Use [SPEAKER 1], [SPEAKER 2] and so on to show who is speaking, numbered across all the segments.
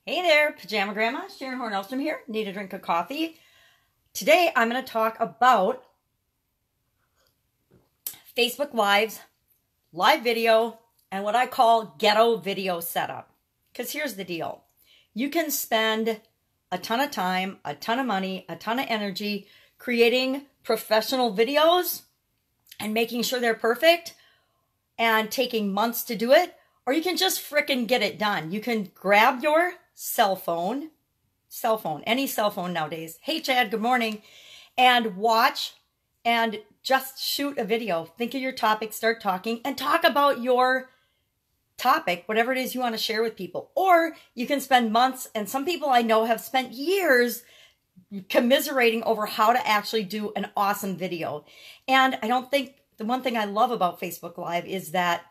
[SPEAKER 1] Hey there, Pajama Grandma, Sharon Horne-Ellstrom here. Need a drink of coffee? Today I'm going to talk about Facebook Lives, live video, and what I call Ghetto Video Setup. Because here's the deal. You can spend a ton of time, a ton of money, a ton of energy creating professional videos and making sure they're perfect and taking months to do it. Or you can just frickin' get it done. You can grab your cell phone, any cell phone nowadays. Hey, Chad, good morning. And watch and just shoot a video. Think of your topic, start talking, and talk about your topic, whatever it is you want to share with people. Or you can spend months, and some people I know have spent years commiserating over how to actually do an awesome video. And I don't think, the one thing I love about Facebook Live is that,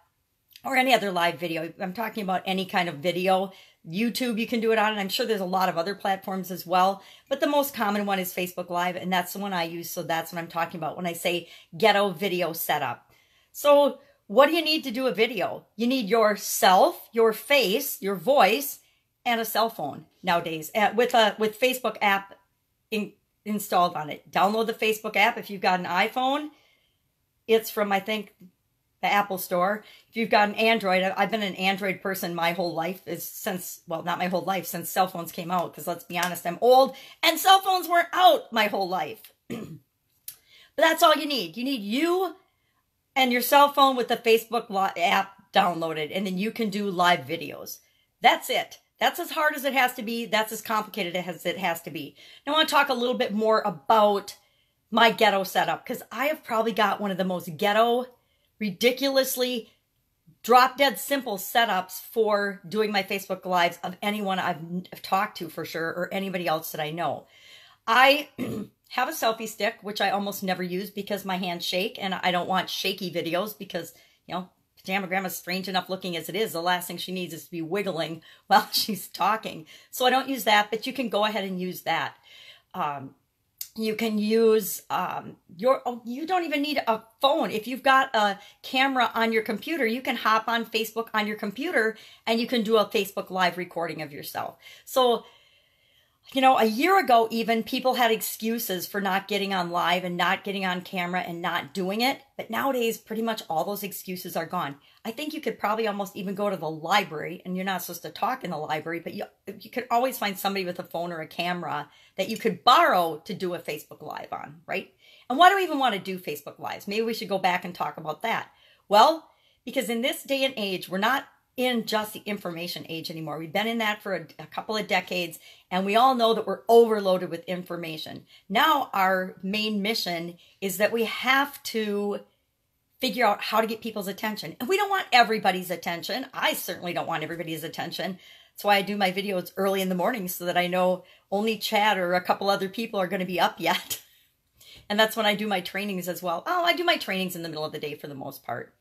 [SPEAKER 1] or any other live video, I'm talking about any kind of video. YouTube, you can do it on, and I'm sure there's a lot of other platforms as well. But the most common one is Facebook Live, and that's the one I use, so that's what I'm talking about when I say Ghetto Video Setup. So what do you need to do a video? You need yourself, your face, your voice, and a cell phone nowadays with Facebook app installed on it. Download the Facebook app if you've got an iPhone. It's from, I think, the Apple Store. If you've got an Android, I've been an Android person my whole life, since not my whole life, since cell phones came out, because let's be honest, I'm old and cell phones weren't out my whole life. But that's all you need. You need you and your cell phone with the Facebook app downloaded, and then you can do live videos. That's it. That's as hard as it has to be. That's as complicated as it has to be. Now I want to talk a little bit more about my ghetto setup, because I have probably got one of the most ghetto, ridiculously drop-dead simple setups for doing my Facebook Lives of anyone I've talked to for sure, or anybody else that I know. I have a selfie stick, which I almost never use because my hands shake, and I don't want shaky videos because, you know, Pajama Grandma's strange enough looking as it is. The last thing she needs is to be wiggling while she's talking. So I don't use that, but you can go ahead and use that. You can use you don't even need a phone. If you've got a camera on your computer, you can hop on Facebook on your computer and you can do a Facebook Live recording of yourself. So, you know, a year ago even, people had excuses for not getting on live and not getting on camera and not doing it. But nowadays, pretty much all those excuses are gone. I think you could probably almost even go to the library, and you're not supposed to talk in the library, but you could always find somebody with a phone or a camera that you could borrow to do a Facebook Live on, right? And why do we even want to do Facebook Lives? Maybe we should go back and talk about that. Well, because in this day and age, we're not in just the information age anymore. We've been in that for a couple of decades, and we all know that we're overloaded with information. Now our main mission is that we have to figure out how to get people's attention. And we don't want everybody's attention. I certainly don't want everybody's attention. That's why I do my videos early in the morning, so that I know only Chad or a couple other people are going to be up yet. And that's when I do my trainings as well. Oh, I do my trainings in the middle of the day for the most part.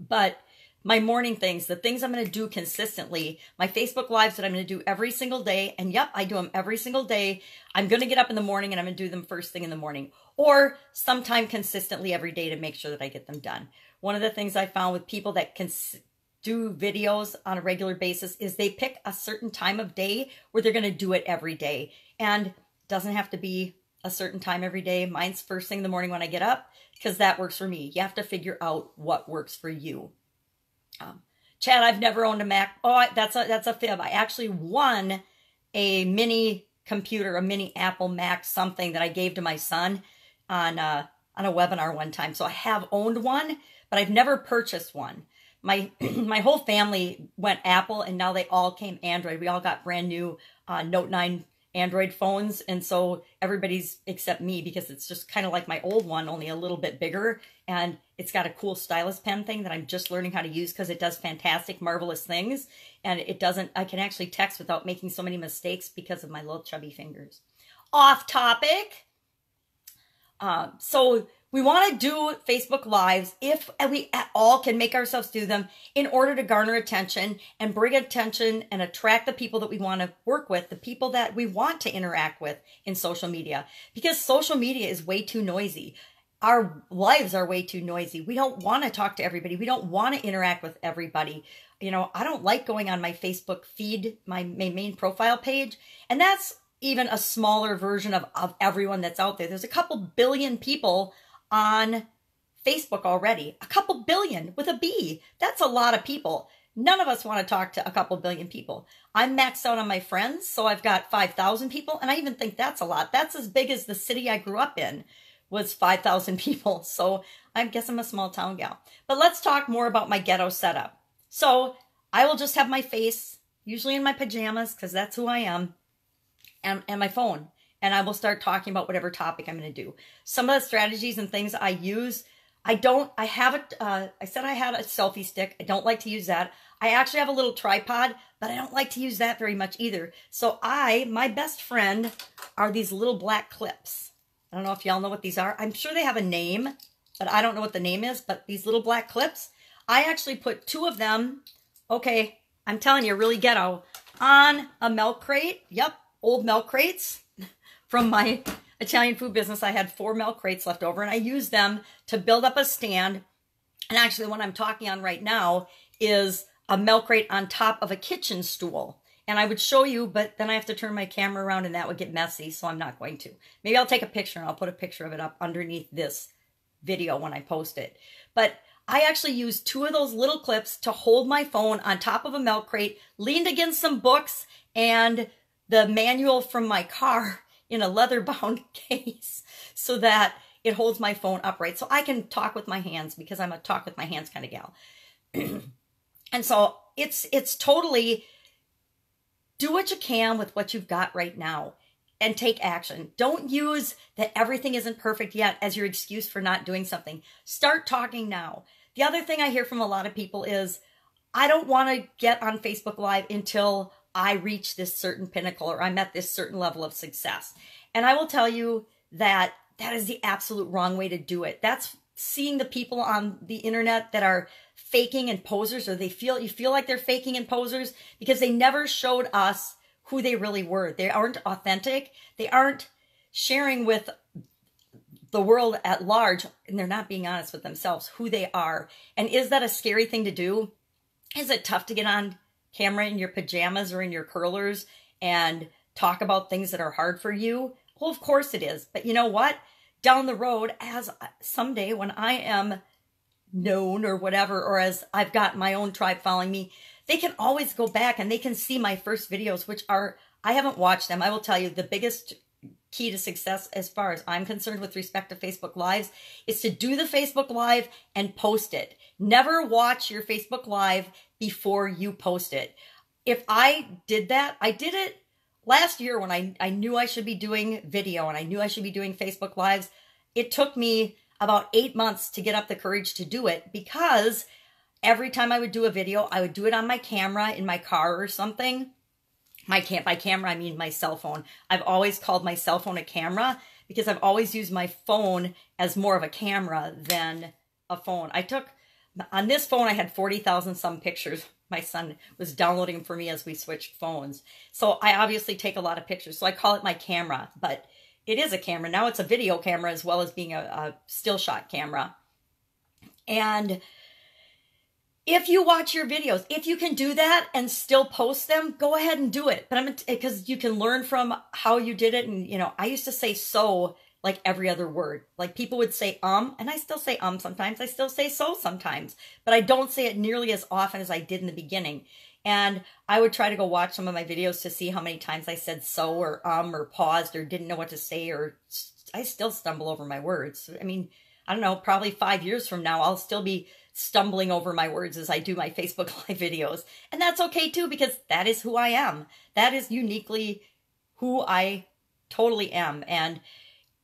[SPEAKER 1] But my morning things, the things I'm going to do consistently, my Facebook Lives that I'm going to do every single day, and yep, I do them every single day. I'm going to get up in the morning and I'm going to do them first thing in the morning, or sometime consistently every day to make sure that I get them done. One of the things I found with people that can do videos on a regular basis is they pick a certain time of day where they're going to do it every day. And it doesn't have to be a certain time every day. Mine's first thing in the morning when I get up, because that works for me. You have to figure out what works for you. Chad, I've never owned a Mac. Oh, that's a fib. I actually won a mini computer, a mini Apple Mac, something that I gave to my son on a webinar one time. So I have owned one, but I've never purchased one. My whole family went Apple, and now they all came Android. We all got brand new Note 9 Android phones, and so everybody's except me, because it's just kind of like my old one, only a little bit bigger, and it's got a cool stylus pen thing that I'm just learning how to use, because it does fantastic, marvelous things, and I can actually text without making so many mistakes because of my little chubby fingers. Off topic. So we want to do Facebook Lives if we at all can make ourselves do them in order to garner attention and bring attention and attract the people that we want to work with, the people that we want to interact with in social media. Because social media is way too noisy. Our lives are way too noisy. We don't want to talk to everybody. We don't want to interact with everybody. you know, I don't like going on my Facebook feed, my main profile page. And that's even a smaller version of everyone that's out there. There's a couple billion people on Facebook already. A couple billion with a B. That's a lot of people. None of us want to talk to a couple billion people. I'm maxed out on my friends, so I've got 5,000 people, and I even think that's a lot. That's as big as the city I grew up in was 5,000 people. So I guess I'm a small town gal. But let's talk more about my ghetto setup. So I will just have my face, usually in my pajamas, because that's who I am, and my phone. And I will start talking about whatever topic I'm going to do. Some of the strategies and things I use, I said I had a selfie stick. I don't like to use that. I actually have a little tripod, but I don't like to use that very much either. So my best friend are these little black clips. I don't know if y'all know what these are. I'm sure they have a name, but I don't know what the name is. But these little black clips, I actually put 2 of them, okay, I'm telling you, really ghetto, on a milk crate. Yep, old milk crates from my Italian food business. I had 4 milk crates left over, and I used them to build up a stand. And actually, the one I'm talking on right now is a milk crate on top of a kitchen stool. And I would show you, but then I have to turn my camera around and that would get messy, so I'm not going to. Maybe I'll take a picture and I'll put a picture of it up underneath this video when I post it. But I actually used 2 of those little clips to hold my phone on top of a milk crate, leaned against some books and the manual from my car in a leather-bound case so that it holds my phone upright. So I can talk with my hands because I'm a talk with my hands kind of gal. And so it's totally do what you can with what you've got right now and take action. Don't use that everything isn't perfect yet as your excuse for not doing something. Start talking now. The other thing I hear from a lot of people is, I don't want to get on Facebook Live until I reach this certain pinnacle or I'm at this certain level of success. And I will tell you that that is the absolute wrong way to do it. That's seeing the people on the internet that are faking and posers, or you feel like they're faking and posers because they never showed us who they really were. They aren't authentic. They aren't sharing with the world at large, and they're not being honest with themselves, who they are. And is that a scary thing to do? Is it tough to get on camera in your pajamas or in your curlers and talk about things that are hard for you? Well, of course it is. But you know what? Down the road, as someday when I am known or whatever, or as I've got my own tribe following me, they can always go back and they can see my first videos, which are, I haven't watched them. I will tell you, the biggest key to success as far as I'm concerned with respect to Facebook Lives is to do the Facebook Live and post it. Never watch your Facebook Live before you post it. If I did that, I did it last year when I knew I should be doing video and I knew I should be doing Facebook Lives. It took me about 8 months to get up the courage to do it, because every time I would do a video, I would do it on my camera in my car or something. By camera, I mean my cell phone. I've always called my cell phone a camera because I've always used my phone as more of a camera than a phone. On this phone, I had 40,000 some pictures. My son was downloading them for me as we switched phones. So I obviously take a lot of pictures. So I call it my camera, but it is a camera. Now it's a video camera as well as being a still shot camera. And if you watch your videos, if you can do that and still post them, go ahead and do it. But because you can learn from how you did it. And, you know, I used to say so like every other word. Like people would say and I still say sometimes. I still say so sometimes. But I don't say it nearly as often as I did in the beginning. And I would try to go watch some of my videos to see how many times I said so or paused or didn't know what to say, or I still stumble over my words. I mean, I don't know, probably 5 years from now, I'll still be stumbling over my words as I do my Facebook Live videos. And that's okay too, because that is who I am. That is uniquely who I totally am. And,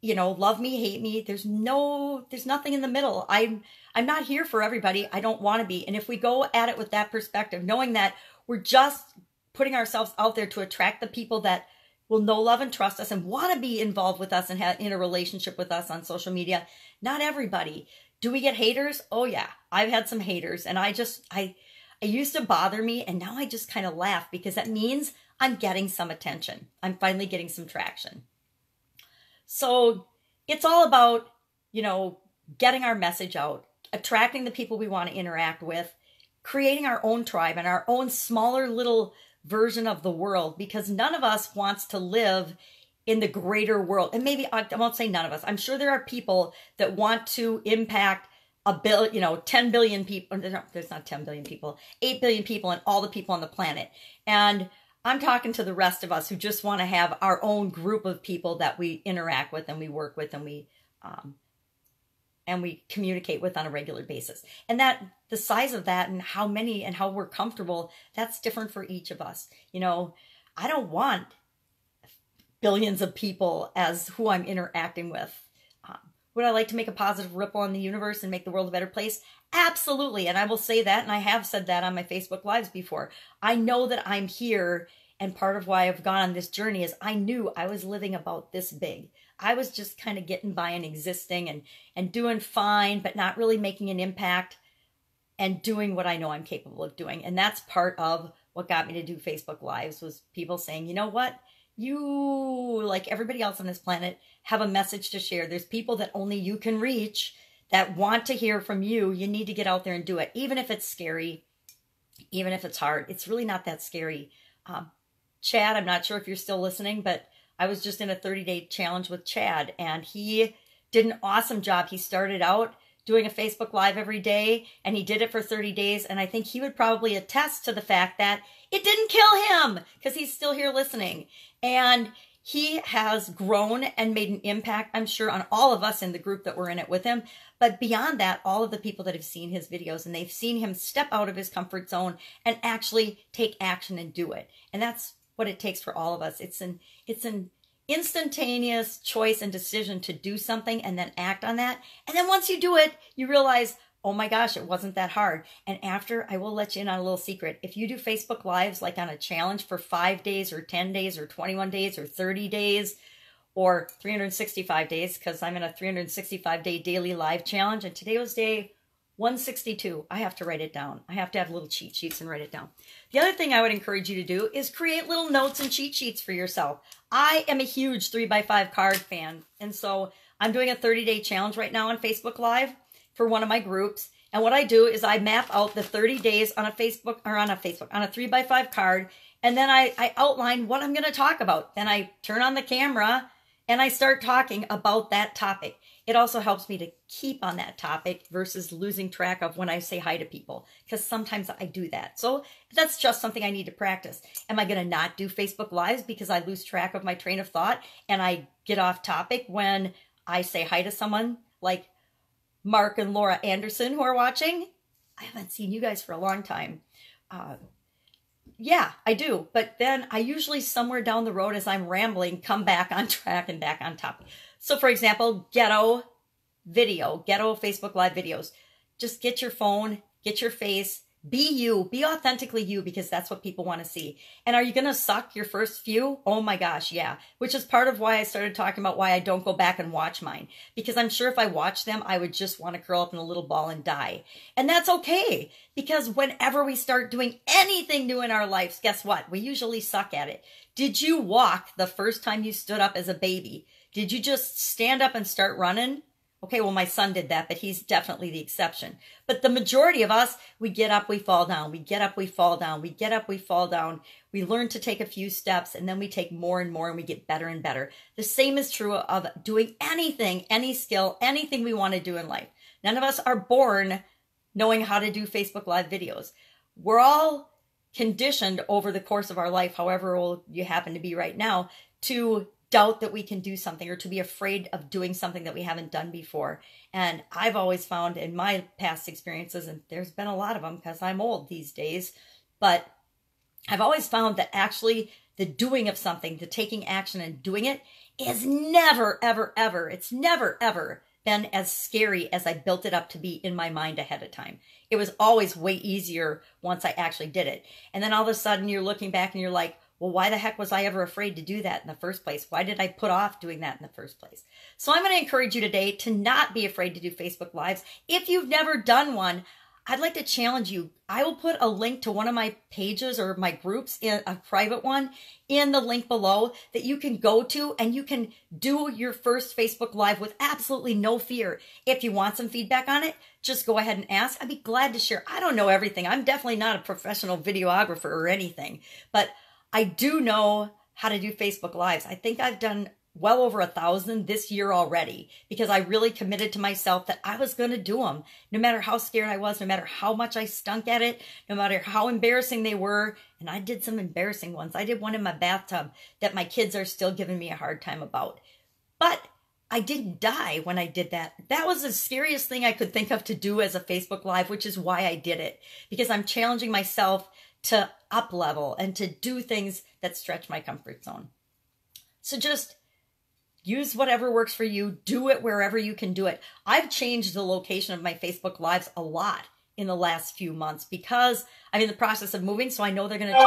[SPEAKER 1] you know, love me, hate me. There's nothing in the middle. I'm not here for everybody. I don't want to be. And if we go at it with that perspective, knowing that we're just putting ourselves out there to attract the people that will know, love, and trust us and want to be involved with us and have in a relationship with us on social media. Not everybody. Do we get haters? Oh yeah, I've had some haters, and I used to bother me, and now I just kind of laugh because that means I'm getting some attention. I'm finally getting some traction. So it's all about, you know, getting our message out, attracting the people we want to interact with, creating our own tribe and our own smaller little version of the world, because none of us wants to live in the greater world. And maybe I won't say none of us. I'm sure there are people that want to impact 10 billion people. There's not 10 billion people, 8 billion people, and all the people on the planet. And I'm talking to the rest of us who just want to have our own group of people that we interact with and we work with and we communicate with on a regular basis. And that the size of that and how many and how we're comfortable, that's different for each of us. You know, I don't want billions of people as who I'm interacting with. Would I like to make a positive ripple on the universe and make the world a better place? Absolutely. And I will say that, and I have said that on my Facebook Lives before. I know that I'm here, and part of why I've gone on this journey is I knew I was living about this big. I was just kind of getting by and existing and doing fine, but not really making an impact and doing what I know I'm capable of doing. And that's part of what got me to do Facebook Lives, was people saying, you know what? You, like everybody else on this planet, have a message to share. There's people that only you can reach that want to hear from you. You need to get out there and do it. Even if it's scary, even if it's hard, it's really not that scary. Chad, I'm not sure if you're still listening, but I was just in a 30-day challenge with Chad, and he did an awesome job. He started out doing a Facebook Live every day, and he did it for 30 days. And I think he would probably attest to the fact that it didn't kill him, because he's still here listening. And he has grown and made an impact, I'm sure, on all of us in the group that we're in it with him. But beyond that, all of the people that have seen his videos, and they've seen him step out of his comfort zone and actually take action and do it. And that's what it takes for all of us. It's an instantaneous choice and decision to do something and then act on that. And then once you do it, you realize, oh my gosh, it wasn't that hard. And after, I will let you in on a little secret. If you do Facebook Lives like on a challenge for 5 days or 10 days or 21 days or 30 days or 365 days, because I'm in a 365-day daily live challenge, and today was day 162. I have to write it down. I have to have little cheat sheets and write it down. The other thing I would encourage you to do is create little notes and cheat sheets for yourself. I am a huge 3x5 card fan, and so I'm doing a 30-day challenge right now on Facebook Live for one of my groups. And what I do is I map out the 30 days on a 3x5 card, and then I outline what I'm going to talk about. Then I turn on the camera and I start talking about that topic. It also helps me to keep on that topic versus losing track of when I say hi to people, because sometimes I do that. So that's just something I need to practice. Am I going to not do Facebook Lives because I lose track of my train of thought and I get off topic when I say hi to someone like Mark and Laura Anderson who are watching? I haven't seen you guys for a long time. Yeah, I do. But then I usually somewhere down the road as I'm rambling, come back on track and back on topic. So for example, Ghetto Facebook Live videos. Just get your phone, get your face, be you, be authentically you, because that's what people want to see. And are you going to suck your first few? Oh my gosh, yeah. Which is part of why I started talking about why I don't go back and watch mine. Because I'm sure if I watched them, I would just want to curl up in a little ball and die. And that's okay. Because whenever we start doing anything new in our lives, guess what? We usually suck at it. Did you walk the first time you stood up as a baby? Did you just stand up and start running? Okay, well, my son did that, but he's definitely the exception. But the majority of us, we get up, we fall down. We get up, we fall down. We get up, we fall down. We learn to take a few steps, and then we take more and more, and we get better and better. The same is true of doing anything, any skill, anything we want to do in life. None of us are born knowing how to do Facebook Live videos. We're all conditioned over the course of our life, however old you happen to be right now, to doubt that we can do something or to be afraid of doing something that we haven't done before. And I've always found in my past experiences, and there's been a lot of them because I'm old these days, but I've always found that actually the doing of something, the taking action and doing it is never, ever, ever, it's never, ever been as scary as I built it up to be in my mind ahead of time. It was always way easier once I actually did it. And then all of a sudden you're looking back and you're like, well, why the heck was I ever afraid to do that in the first place? Why did I put off doing that in the first place? So I'm going to encourage you today to not be afraid to do Facebook Lives. If you've never done one, I'd like to challenge you. I will put a link to one of my pages or my groups, in a private one, in the link below that you can go to, and you can do your first Facebook Live with absolutely no fear. If you want some feedback on it, just go ahead and ask. I'd be glad to share. I don't know everything. I'm definitely not a professional videographer or anything, but I do know how to do Facebook Lives. I think I've done well over 1,000 this year already, because I really committed to myself that I was going to do them, no matter how scared I was, no matter how much I stunk at it, no matter how embarrassing they were. And I did some embarrassing ones. I did one in my bathtub that my kids are still giving me a hard time about. But I didn't die when I did that. That was the scariest thing I could think of to do as a Facebook Live, which is why I did it, because I'm challenging myself to up level and to do things that stretch my comfort zone. So just use whatever works for you. Do it wherever you can do it. I've changed the location of my Facebook Lives a lot in the last few months because I'm in the process of moving, so I know they're going to change.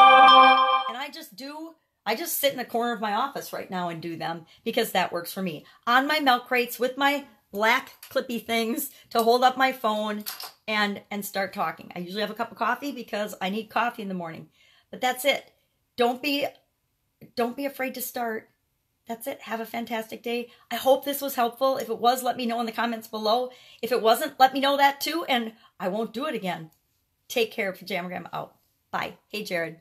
[SPEAKER 1] And I just sit in the corner of my office right now and do them because that works for me. On my milk crates with my black clippy things to hold up my phone and start talking. I usually have a cup of coffee because I need coffee in the morning. But that's it. Don't be afraid to start. That's it. Have a fantastic day. I hope this was helpful. If it was, let me know in the comments below. If it wasn't, let me know that too, and I won't do it again. Take care. Pajama Grandma out. Bye. Hey, Jared.